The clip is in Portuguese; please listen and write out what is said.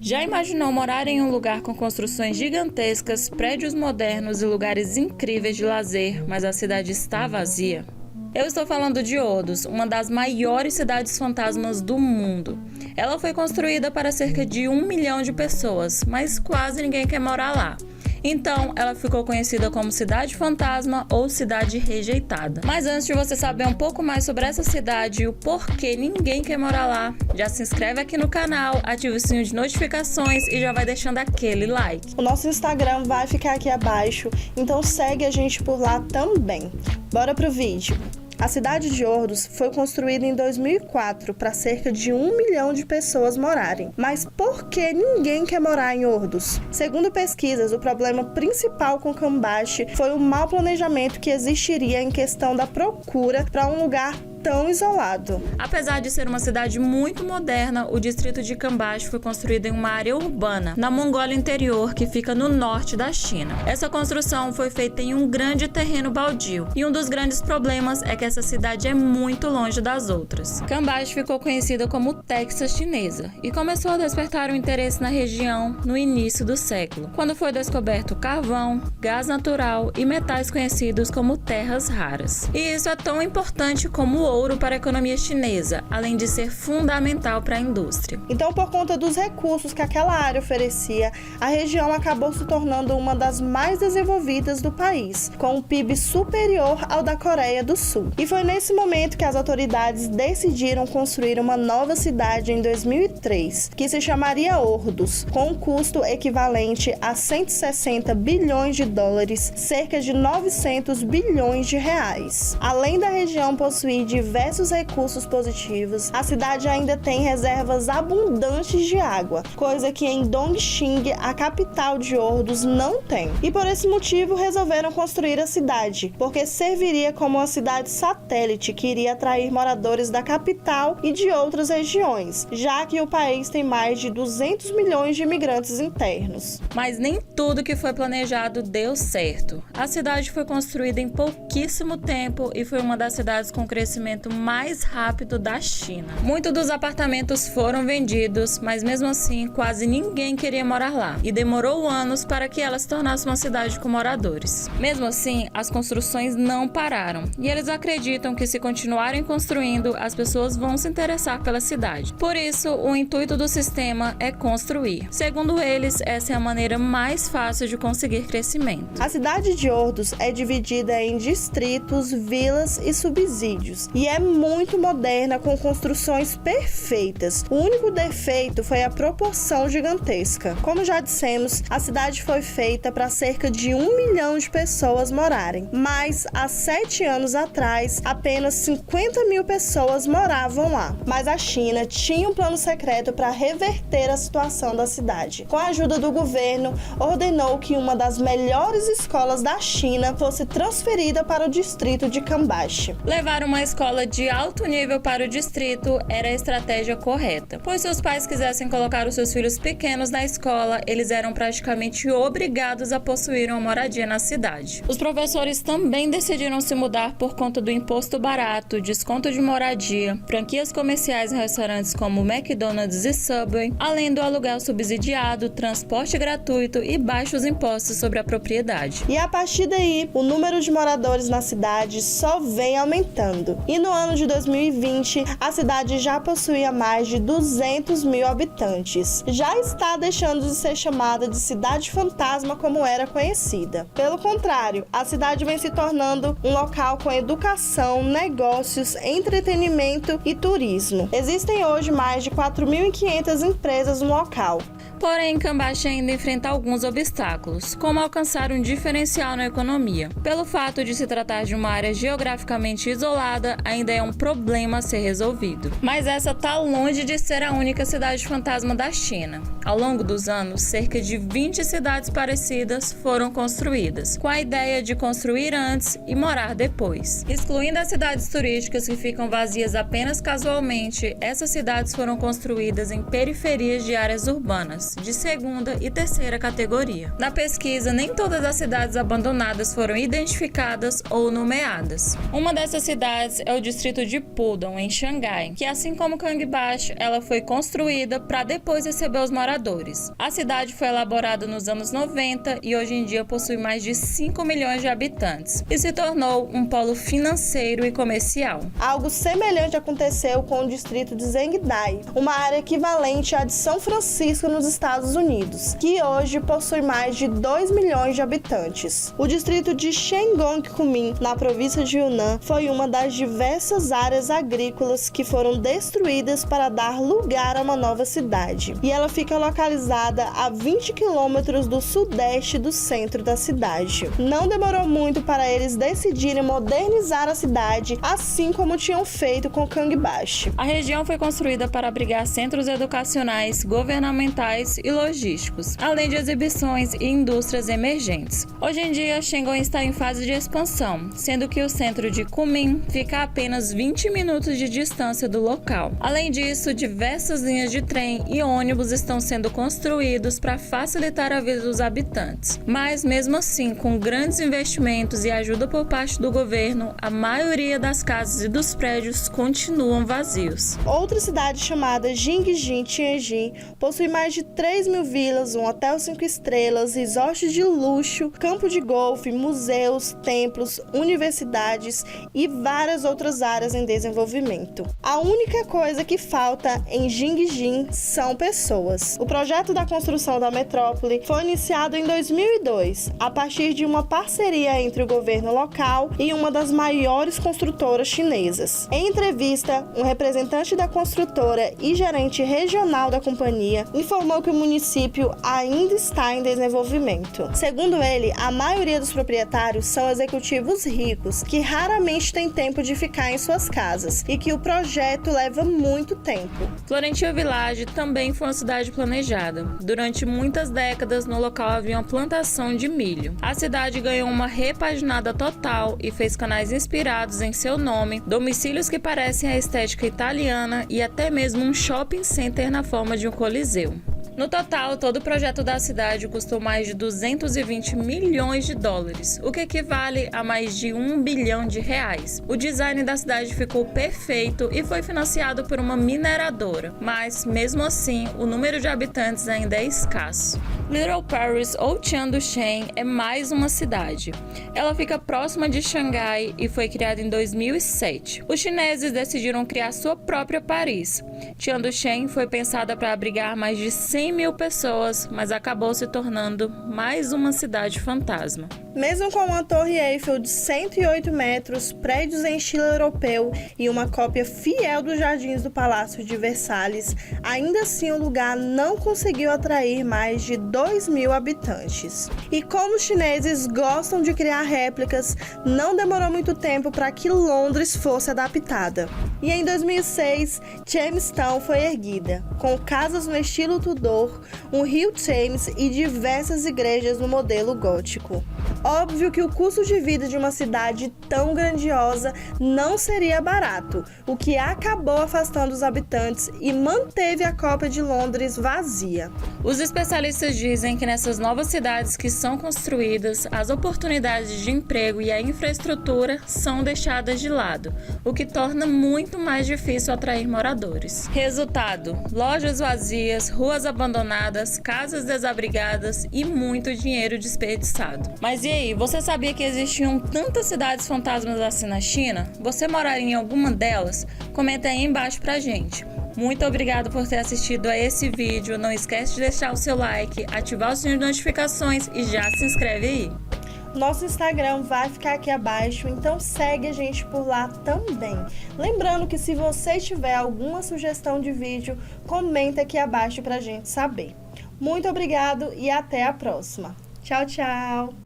Já imaginou morar em um lugar com construções gigantescas, prédios modernos e lugares incríveis de lazer, mas a cidade está vazia? Eu estou falando de Ordos, uma das maiores cidades fantasmas do mundo. Ela foi construída para cerca de 1 milhão de pessoas, mas quase ninguém quer morar lá. Então, ela ficou conhecida como Cidade Fantasma ou Cidade Rejeitada. Mas antes de você saber um pouco mais sobre essa cidade e o porquê ninguém quer morar lá, já se inscreve aqui no canal, ativa o sininho de notificações e já vai deixando aquele like. O nosso Instagram vai ficar aqui abaixo, então segue a gente por lá também. Bora pro vídeo! A cidade de Ordos foi construída em 2004 para cerca de 1 milhão de pessoas morarem. Mas por que ninguém quer morar em Ordos? Segundo pesquisas, o problema principal com Cambache foi o mau planejamento que existiria em questão da procura para um lugar tão isolado. Apesar de ser uma cidade muito moderna, o distrito de Cambache foi construído em uma área urbana, na Mongólia Interior, que fica no norte da China. Essa construção foi feita em um grande terreno baldio, e um dos grandes problemas é que essa cidade é muito longe das outras. Cambache ficou conhecida como Texas chinesa, e começou a despertar o interesse na região no início do século, quando foi descoberto carvão, gás natural e metais conhecidos como terras raras. E isso é tão importante como o ouro para a economia chinesa, além de ser fundamental para a indústria. Então, por conta dos recursos que aquela área oferecia, a região acabou se tornando uma das mais desenvolvidas do país, com um PIB superior ao da Coreia do Sul. E foi nesse momento que as autoridades decidiram construir uma nova cidade em 2003, que se chamaria Ordos, com um custo equivalente a 160 bilhões de dólares, cerca de 900 bilhões de reais. Além da região possuir diversos recursos positivos, a cidade ainda tem reservas abundantes de água, coisa que em Dongxing, a capital de Ordos, não tem. E por esse motivo resolveram construir a cidade, porque serviria como uma cidade satélite que iria atrair moradores da capital e de outras regiões, já que o país tem mais de 200 milhões de imigrantes internos. Mas nem tudo que foi planejado deu certo. A cidade foi construída em pouquíssimo tempo e foi uma das cidades com crescimento mais rápido da China. Muitos dos apartamentos foram vendidos, mas mesmo assim quase ninguém queria morar lá, e demorou anos para que ela se tornasse uma cidade com moradores. Mesmo assim, as construções não pararam, e eles acreditam que se continuarem construindo, as pessoas vão se interessar pela cidade. Por isso, o intuito do sistema é construir. Segundo eles, essa é a maneira mais fácil de conseguir crescimento. A cidade de Ordos é dividida em distritos, vilas e subsídios, e é muito moderna, com construções perfeitas. O único defeito foi a proporção gigantesca. Como já dissemos, a cidade foi feita para cerca de 1 milhão de pessoas morarem, mas há 7 anos atrás, apenas 50 mil pessoas moravam lá. Mas a China tinha um plano secreto para reverter a situação da cidade. Com a ajuda do governo, ordenou que uma das melhores escolas da China fosse transferida para o distrito de Cambache. Levar uma escola de alto nível para o distrito era a estratégia correta, pois se os pais quisessem colocar os seus filhos pequenos na escola, eles eram praticamente obrigados a possuir uma moradia na cidade. Os professores também decidiram se mudar por conta do imposto barato, desconto de moradia, franquias comerciais em restaurantes como McDonald's e Subway, além do aluguel subsidiado, transporte gratuito e baixos impostos sobre a propriedade. E a partir daí, o número de moradores na cidade só vem aumentando. E no ano de 2020, a cidade já possuía mais de 200 mil habitantes. Já está deixando de ser chamada de cidade fantasma como era conhecida. Pelo contrário, a cidade vem se tornando um local com educação, negócios, entretenimento e turismo. Existem hoje mais de 4.500 empresas no local. Porém, Cambache ainda enfrenta alguns obstáculos, como alcançar um diferencial na economia. Pelo fato de se tratar de uma área geograficamente isolada, ainda é um problema a ser resolvido. Mas essa está longe de ser a única cidade fantasma da China. Ao longo dos anos, cerca de 20 cidades parecidas foram construídas, com a ideia de construir antes e morar depois. Excluindo as cidades turísticas que ficam vazias apenas casualmente, essas cidades foram construídas em periferias de áreas urbanas. bairros de segunda e terceira categoria. Na pesquisa, nem todas as cidades abandonadas foram identificadas ou nomeadas. Uma dessas cidades é o distrito de Pudong, em Xangai, que assim como Cangbaixo, ela foi construída para depois receber os moradores. A cidade foi elaborada nos anos 90 e hoje em dia possui mais de 5 milhões de habitantes e se tornou um polo financeiro e comercial. Algo semelhante aconteceu com o distrito de Zhengdai, uma área equivalente à de São Francisco nos Estados Unidos, que hoje possui mais de 2 milhões de habitantes. O distrito de Shenzhen-Kunming, na província de Yunnan, foi uma das diversas áreas agrícolas que foram destruídas para dar lugar a uma nova cidade. E ela fica localizada a 20 quilômetros do sudeste do centro da cidade. Não demorou muito para eles decidirem modernizar a cidade, assim como tinham feito com Cangbaixo. A região foi construída para abrigar centros educacionais, governamentais e logísticos, além de exibições e indústrias emergentes. Hoje em dia, Shenzhen está em fase de expansão, sendo que o centro de Kunming fica a apenas 20 minutos de distância do local. Além disso, diversas linhas de trem e ônibus estão sendo construídos para facilitar a vida dos habitantes. Mas, mesmo assim, com grandes investimentos e ajuda por parte do governo, a maioria das casas e dos prédios continuam vazios. Outra cidade chamada Jingjin Tianjin possui mais de 3 mil vilas, um hotel 5 estrelas, resorts de luxo, campo de golfe, museus, templos, universidades e várias outras áreas em desenvolvimento. A única coisa que falta em Jingjin são pessoas. O projeto da construção da metrópole foi iniciado em 2002, a partir de uma parceria entre o governo local e uma das maiores construtoras chinesas. Em entrevista, um representante da construtora e gerente regional da companhia informou que o município ainda está em desenvolvimento. Segundo ele, a maioria dos proprietários são executivos ricos, que raramente têm tempo de ficar em suas casas e que o projeto leva muito tempo. Florentia Village também foi uma cidade planejada. Durante muitas décadas, no local havia uma plantação de milho. A cidade ganhou uma repaginada total e fez canais inspirados em seu nome, domicílios que parecem a estética italiana e até mesmo um shopping center na forma de um coliseu. No total, todo o projeto da cidade custou mais de 220 milhões de dólares, o que equivale a mais de 1 bilhão de reais. O design da cidade ficou perfeito e foi financiado por uma mineradora, mas, mesmo assim, o número de habitantes ainda é escasso. Little Paris ou Tianducheng é mais uma cidade. Ela fica próxima de Xangai e foi criada em 2007. Os chineses decidiram criar sua própria Paris. Tianducheng foi pensada para abrigar mais de 100 mil pessoas, mas acabou se tornando mais uma cidade fantasma. Mesmo com uma torre Eiffel de 108 metros, prédios em estilo europeu e uma cópia fiel dos jardins do Palácio de Versalhes, ainda assim o lugar não conseguiu atrair mais de 2 mil habitantes. E como os chineses gostam de criar réplicas, não demorou muito tempo para que Londres fosse adaptada. E em 2006, Jamestown foi erguida, com casas no estilo Tudor, um rio Thames e diversas igrejas no modelo gótico. Óbvio que o custo de vida de uma cidade tão grandiosa não seria barato, o que acabou afastando os habitantes e manteve a Cópia de Londres vazia. Os especialistas dizem que nessas novas cidades que são construídas, as oportunidades de emprego e a infraestrutura são deixadas de lado, o que torna muito mais difícil atrair moradores. Resultado: lojas vazias, ruas abandonadas, casas desabrigadas e muito dinheiro desperdiçado. Mas e aí, você sabia que existiam tantas cidades fantasmas assim na China? Você moraria em alguma delas? Comenta aí embaixo pra gente. Muito obrigado por ter assistido a esse vídeo. Não esquece de deixar o seu like, ativar o sininho de notificações e já se inscreve aí. Nosso Instagram vai ficar aqui abaixo, então segue a gente por lá também. Lembrando que se você tiver alguma sugestão de vídeo, comenta aqui abaixo pra gente saber. Muito obrigado e até a próxima. Tchau, tchau!